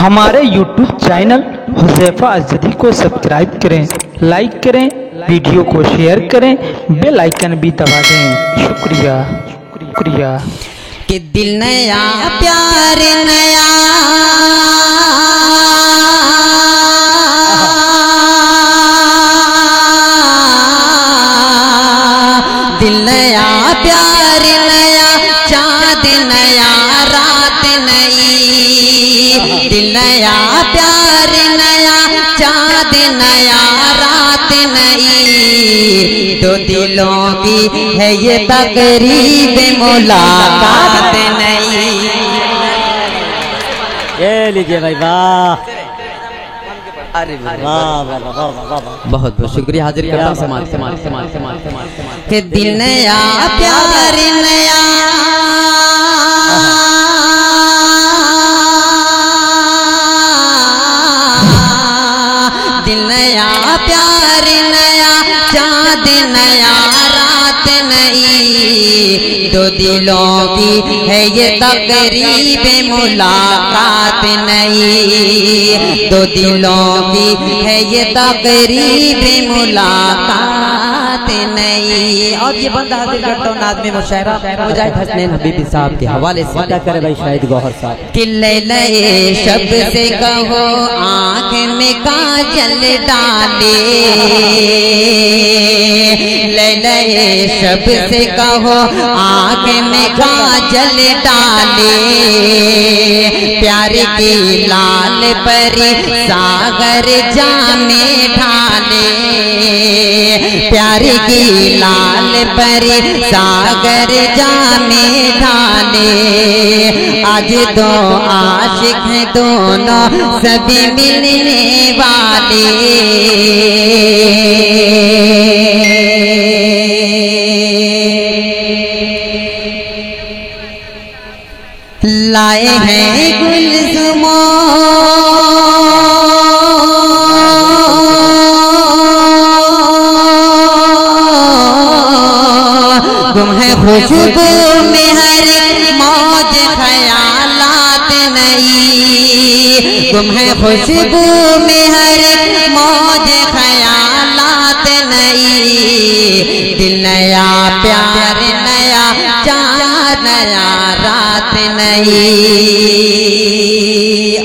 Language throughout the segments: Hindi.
हमारे YouTube चैनल हुज़ैफा अज़दी को सब्सक्राइब करें, लाइक करें, वीडियो को शेयर करें, बेल आइकन भी दबा दें। शुक्रिया शुक्रिया। कि दिल नया प्यार नया दिल नया प्यार नया चाँद नया रात नई। दिल नया प्यार नया चाँद नया रात नई। दो दिलों की है ये तकरीब मुलाकात नई। ये लीजिए भाई, वाह। अरे वाह वाह वाह वाह वाह। बहुत बहुत शुक्रिया। हाजिर करता हूं समाज के दिल नया प्यार नया दिल नया प्यार नया चाँद नया रात नई। दो दिलों की है ये तकरीब मुलाकात नई। दो दिलों की है ये तकरीब मुलाकात नई। और ये बंदा हाजिर करता हूँ नाज़्मे मुशायरा मुजाहिद हसनैन हबीबी साहब के हवाले से। क्या करे भाई शाहिद गौहर साहब। कि लैले शब से कहो आँख में काजल डाले। लैले शब से कहो आँख में काजल डाले। प्यार की लाल परी सागर जामे ढाले। प्यार की लाल परी सागर जामे ढाले। आज दो आशिक हैं दोनों सभी मिलने वाले। लाए हैं गुलज़ुमों गुम है खुशबू में हर मौज ख्यालात नई। गुम है खुशबू में हर मौज ख्यालात नई। दिल नया प्यार नया चाँद नया रात नई।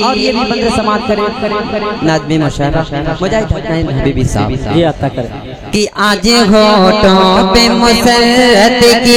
और ये भी बंदे समाप्त करें नाज़्मे मुशायरा मुजाहिद हसनैन हबीबी साहब। ये आता करें कि आज होठों पे मुसर्रत की